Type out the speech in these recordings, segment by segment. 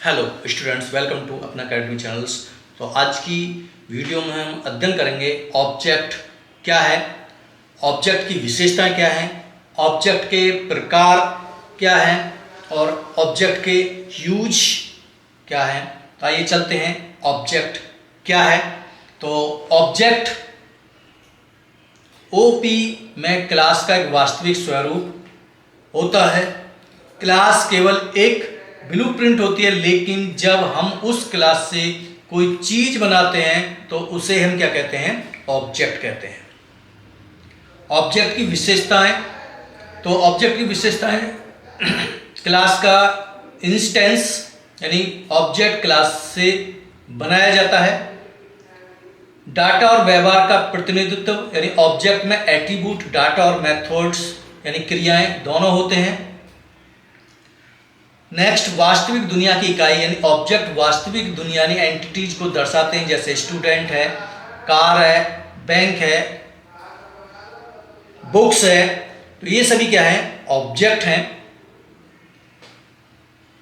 Hello students, welcome to अपना academy channels. तो आज की वीडियो में हम अध्ययन करेंगे ऑब्जेक्ट क्या है, ऑब्जेक्ट की विशेषताएं क्या हैं, ऑब्जेक्ट के प्रकार क्या हैं और ऑब्जेक्ट के यूज क्या हैं। तो आइए चलते हैं, ऑब्जेक्ट क्या है। तो ऑब्जेक्ट ओपी में क्लास का एक वास्तविक स्वरूप होता है। क्लास केवल एक ब्लूप्रिंट होती है, लेकिन जब हम उस क्लास से कोई चीज बनाते हैं तो उसे हम क्या कहते हैं, ऑब्जेक्ट कहते हैं। ऑब्जेक्ट की विशेषताएं, तो ऑब्जेक्ट की विशेषताएं क्लास का इंस्टेंस यानी ऑब्जेक्ट क्लास से बनाया जाता है। डाटा और व्यवहार का प्रतिनिधित्व यानी ऑब्जेक्ट में एट्रीब्यूट, डाटा और मेथड्स यानी क्रियाएं दोनों होते हैं। नेक्स्ट, वास्तविक दुनिया की इकाई यानी ऑब्जेक्ट वास्तविक दुनिया यानी एंटिटीज को दर्शाते हैं, जैसे स्टूडेंट है, कार है, बैंक है, बुक्स है। तो ये सभी क्या है, ऑब्जेक्ट हैं।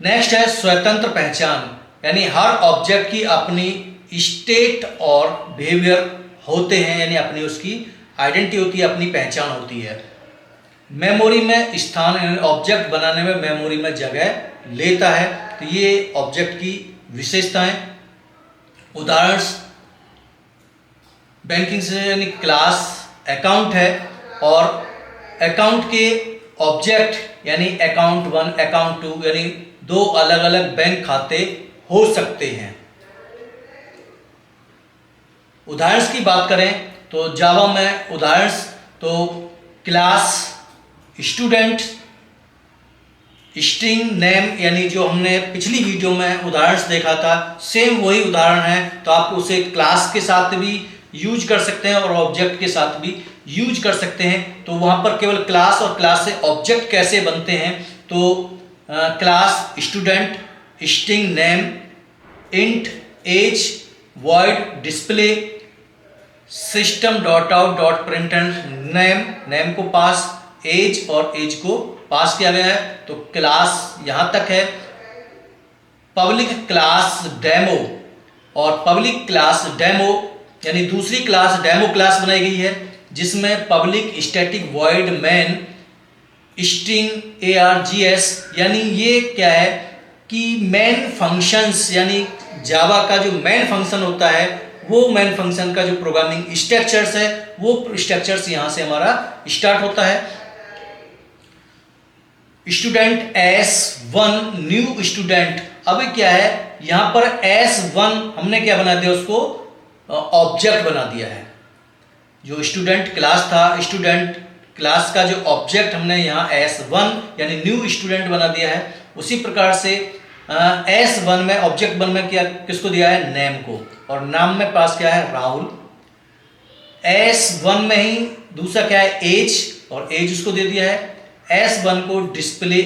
नेक्स्ट है स्वतंत्र पहचान, यानी हर ऑब्जेक्ट की अपनी स्टेट और बिहेवियर होते हैं, यानी अपनी उसकी आइडेंटिटी होती है, अपनी पहचान होती है। मेमोरी में स्थान, यानी ऑब्जेक्ट बनाने में मेमोरी में जगह लेता है। तो ये ऑब्जेक्ट की विशेषताएं। उदाहरण बैंकिंग से यानी क्लास अकाउंट है और अकाउंट के ऑब्जेक्ट यानी अकाउंट 1, अकाउंट 2 यानी दो अलग अलग बैंक खाते हो सकते हैं। उदाहरण की बात करें तो जावा में उदाहरण, तो क्लास, स्टूडेंट, स्ट्रिंग नेम यानी जो हमने पिछली वीडियो में उदाहरण देखा था, सेम वही उदाहरण है। तो आप उसे क्लास के साथ भी यूज कर सकते हैं और ऑब्जेक्ट के साथ भी यूज कर सकते हैं। तो वहां पर केवल क्लास और क्लास से ऑब्जेक्ट कैसे बनते हैं, तो class, student, string name, int, age, void, display, system dot out dot println, name को पास, एज और एज को पास किया गया है। तो क्लास यहां तक है। पब्लिक क्लास डेमो और पब्लिक क्लास डेमो यानी दूसरी क्लास डेमो क्लास बनाई गई है, जिसमें public static void main string args, यानी ये क्या है कि मेन फंक्शंस यानी जावा का जो मेन फंक्शन होता है, वो मेन फंक्शन का जो प्रोग्रामिंग स्ट्रक्चर्स है, वो स्ट्रक्चर्स यहां से हमारा स्टार्ट होता है। स्टूडेंट S1 न्यू स्टूडेंट, अभी क्या है यहां पर S1 हमने क्या बना दिया, उसको ऑब्जेक्ट बना दिया है। जो स्टूडेंट क्लास था, स्टूडेंट क्लास का जो ऑब्जेक्ट हमने यहाँ S1 यानी न्यू स्टूडेंट बना दिया है। उसी प्रकार से S1 में ऑब्जेक्ट 1 में क्या किसको दिया है, नेम को, और नाम में पास क्या है, राहुल। S1 में ही दूसरा क्या है, एज, और एज उसको दे दिया है। S1 को डिस्प्ले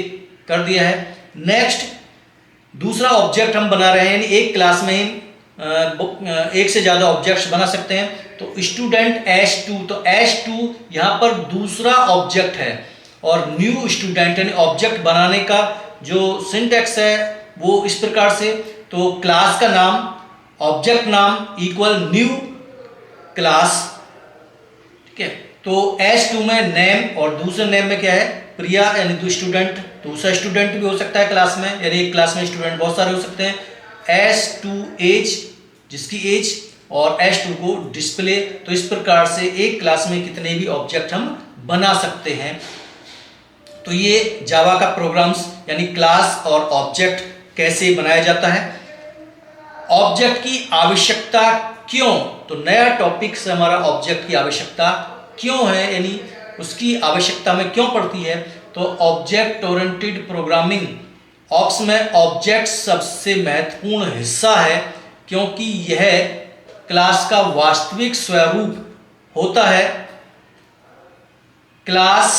कर दिया है। नेक्स्ट, दूसरा ऑब्जेक्ट हम बना रहे हैं, यानी एक क्लास में ही एक से ज्यादा ऑब्जेक्ट्स बना सकते हैं। तो स्टूडेंट S2, तो S2 यहां पर दूसरा ऑब्जेक्ट है, और न्यू स्टूडेंट यानी ऑब्जेक्ट बनाने का जो सिंटैक्स है वो इस प्रकार से, तो क्लास का नाम, ऑब्जेक्ट नाम इक्वल न्यू क्लास, ठीक है। तो S2 में नेम और दूसरे नेम में क्या है, प्रिया, यानी तो स्टूडेंट, दूसरा स्टूडेंट भी हो सकता है क्लास में, यानी एक क्लास में स्टूडेंट बहुत सारे हो सकते हैं। S2 एज, जिसकी एज, और S2 को डिस्प्ले। तो इस प्रकार से एक क्लास में कितने भी ऑब्जेक्ट हम बना सकते हैं। तो ये जावा का प्रोग्राम्स यानी क्लास और ऑब्जेक्ट कैसे बनाया जाता है। ऑब्जेक्ट की आवश्यकता क्यों, तो नया टॉपिक से हमारा ऑब्जेक्ट की आवश्यकता क्यों है, यानी उसकी आवश्यकता में क्यों पड़ती है। तो ऑब्जेक्ट ओरिएंटेड प्रोग्रामिंग ऑप्स में ऑब्जेक्ट सबसे महत्वपूर्ण हिस्सा है, क्योंकि यह क्लास का वास्तविक स्वरूप होता है। क्लास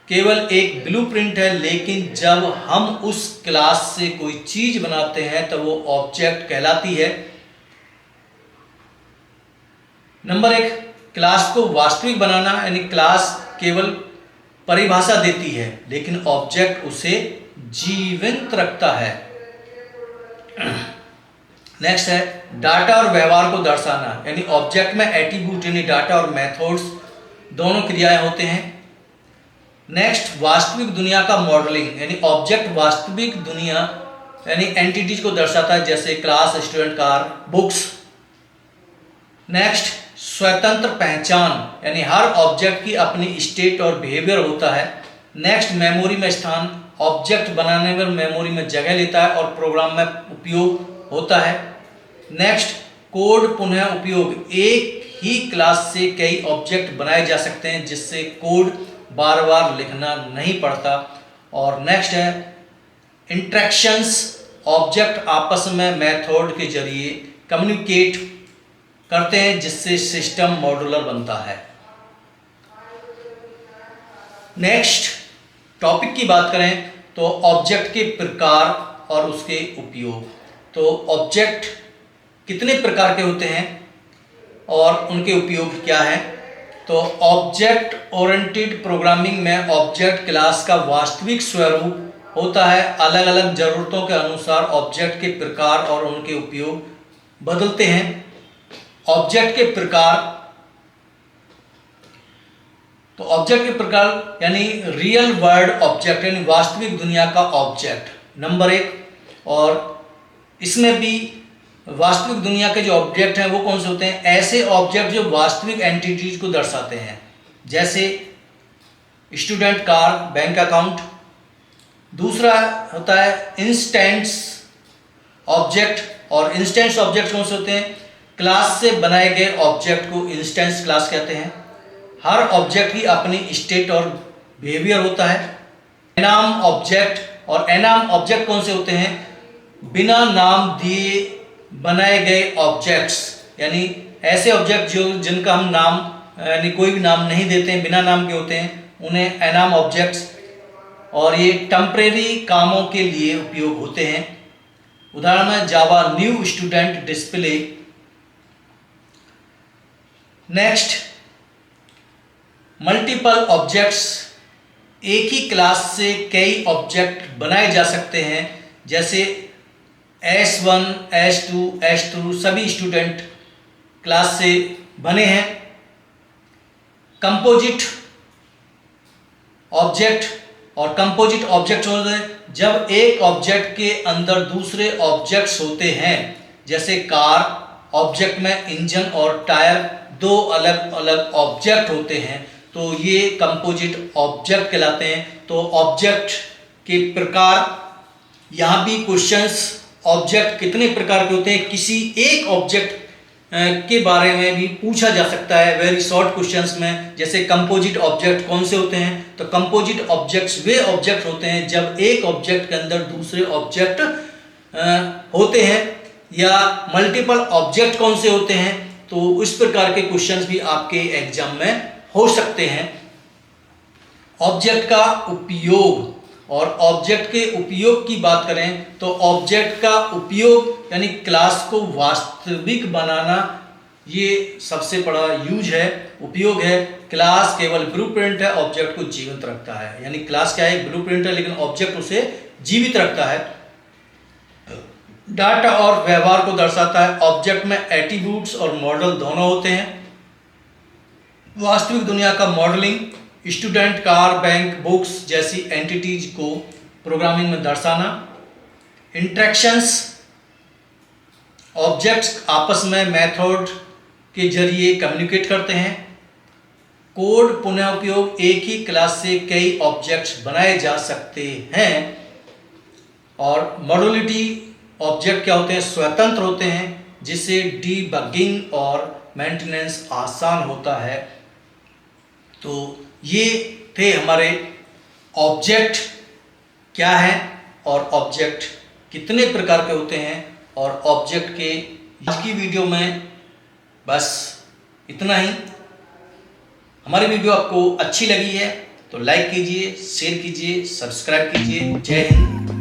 केवल एक ब्लूप्रिंट है, लेकिन जब हम उस क्लास से कोई चीज बनाते हैं तो वो ऑब्जेक्ट कहलाती है। नंबर 1, क्लास को वास्तविक बनाना, यानी क्लास केवल परिभाषा देती है, लेकिन ऑब्जेक्ट उसे जीवंत रखता है। नेक्स्ट है डाटा और व्यवहार को दर्शाना, यानी ऑब्जेक्ट में एट्रीब्यूट यानी डाटा और मेथड्स दोनों क्रियाएं होते हैं। नेक्स्ट वास्तविक दुनिया का मॉडलिंग, यानी ऑब्जेक्ट वास्तविक दुनिया यानी एंटिटीज को दर्शाता है, जैसे class, student, car, books. Next स्वतंत्र पहचान, यानी हर ऑब्जेक्ट की अपनी स्टेट और बिहेवियर होता है। नेक्स्ट मेमोरी में स्थान, ऑब्जेक्ट बनाने पर मेमोरी में जगह लेता है और प्रोग्राम में उपयोग होता है। नेक्स्ट कोड पुनः उपयोग, एक ही क्लास से कई ऑब्जेक्ट बनाए जा सकते हैं जिससे कोड बार बार लिखना नहीं पड़ता। और नेक्स्ट है इंटरेक्शंस, ऑब्जेक्ट आपस में मेथड के जरिए कम्युनिकेट करते हैं जिससे सिस्टम मॉड्यूलर बनता है। नेक्स्ट टॉपिक की बात करें तो ऑब्जेक्ट के प्रकार और उसके उपयोग। तो ऑब्जेक्ट कितने प्रकार के होते हैं और उनके उपयोग क्या है। तो ऑब्जेक्ट ओरिएंटेड प्रोग्रामिंग में ऑब्जेक्ट क्लास का वास्तविक स्वरूप होता है। अलग अलग जरूरतों के अनुसार ऑब्जेक्ट के प्रकार और उनके उपयोग बदलते हैं। ऑब्जेक्ट के प्रकार, तो ऑब्जेक्ट के प्रकार यानी रियल वर्ल्ड ऑब्जेक्ट यानी वास्तविक दुनिया का ऑब्जेक्ट नंबर 1। और इसमें भी वास्तविक दुनिया के जो ऑब्जेक्ट हैं वो कौन से होते हैं, ऐसे ऑब्जेक्ट जो वास्तविक एंटिटीज को दर्शाते हैं, जैसे स्टूडेंट, कार, बैंक अकाउंट। दूसरा होता है इंस्टेंस ऑब्जेक्ट, और इंस्टेंस ऑब्जेक्ट कौन से होते हैं, क्लास से बनाए गए ऑब्जेक्ट को इंस्टेंस क्लास कहते हैं। हर ऑब्जेक्ट की अपनी स्टेट और बिहेवियर होता है। एनाम ऑब्जेक्ट, और एनाम ऑब्जेक्ट कौन से होते हैं, बिना नाम दिए बनाए गए ऑब्जेक्ट्स, यानी ऐसे ऑब्जेक्ट जो जिनका हम नाम यानी कोई भी नाम नहीं देते हैं, बिना नाम के होते हैं, उन्हें एनाम ऑब्जेक्ट्स। और ये टेम्परेरी कामों के लिए उपयोग होते हैं। उदाहरण है Java new student display. Next multiple objects, एक ही क्लास से कई ऑब्जेक्ट बनाए जा सकते हैं, जैसे S1, S2, S2 सभी स्टूडेंट क्लास से बने हैं। कंपोजिट ऑब्जेक्ट, और कंपोजिट ऑब्जेक्ट होते हैं जब एक ऑब्जेक्ट के अंदर दूसरे ऑब्जेक्ट्स होते हैं, जैसे कार ऑब्जेक्ट में इंजन और टायर दो अलग अलग ऑब्जेक्ट होते हैं, तो ये कंपोजिट ऑब्जेक्ट कहलाते हैं। तो ऑब्जेक्ट के प्रकार, यहाँ भी क्वेश्चंस ऑब्जेक्ट कितने प्रकार के होते हैं किसी एक ऑब्जेक्ट के बारे में भी पूछा जा सकता है वेरी शॉर्ट क्वेश्चंस में। जैसे कंपोजिट ऑब्जेक्ट कौन से होते हैं, तो कंपोजिट ऑब्जेक्ट्स वे ऑब्जेक्ट होते हैं जब एक ऑब्जेक्ट के अंदर दूसरे ऑब्जेक्ट होते हैं। या मल्टीपल ऑब्जेक्ट कौन से होते हैं, तो इस प्रकार के क्वेश्चंस भी आपके एग्जाम में हो सकते हैं। ऑब्जेक्ट का उपयोग, और ऑब्जेक्ट के उपयोग की बात करें तो ऑब्जेक्ट का उपयोग यानी क्लास को वास्तविक बनाना, ये सबसे बड़ा यूज है, उपयोग है। क्लास केवल ब्लूप्रिंट है, ऑब्जेक्ट को जीवित रखता है। यानी क्लास क्या है, ब्लूप्रिंट है, लेकिन ऑब्जेक्ट उसे जीवित रखता है। डाटा और व्यवहार को दर्शाता है, ऑब्जेक्ट में एट्रीब्यूट्स और मॉडल दोनों होते हैं। वास्तविक दुनिया का modelling, student, car, bank, books जैसी एंटिटीज को प्रोग्रामिंग में दर्शाना। इंटरेक्शंस, ऑब्जेक्ट्स आपस में मेथड के जरिए कम्युनिकेट करते हैं। कोड पुनः उपयोग, एक ही क्लास से कई ऑब्जेक्ट्स बनाए जा सकते हैं। और मॉड्यूलिटी, ऑब्जेक्ट क्या होते हैं, स्वतंत्र होते हैं, जिससे डीबगिंग और मेंटेनेंस आसान होता है। तो ये थे हमारे ऑब्जेक्ट क्या है और ऑब्जेक्ट कितने प्रकार के होते हैं। और ऑब्जेक्ट के आज की वीडियो में बस इतना ही। हमारी वीडियो आपको अच्छी लगी है तो लाइक कीजिए, शेयर कीजिए, सब्सक्राइब कीजिए। जय हिंद।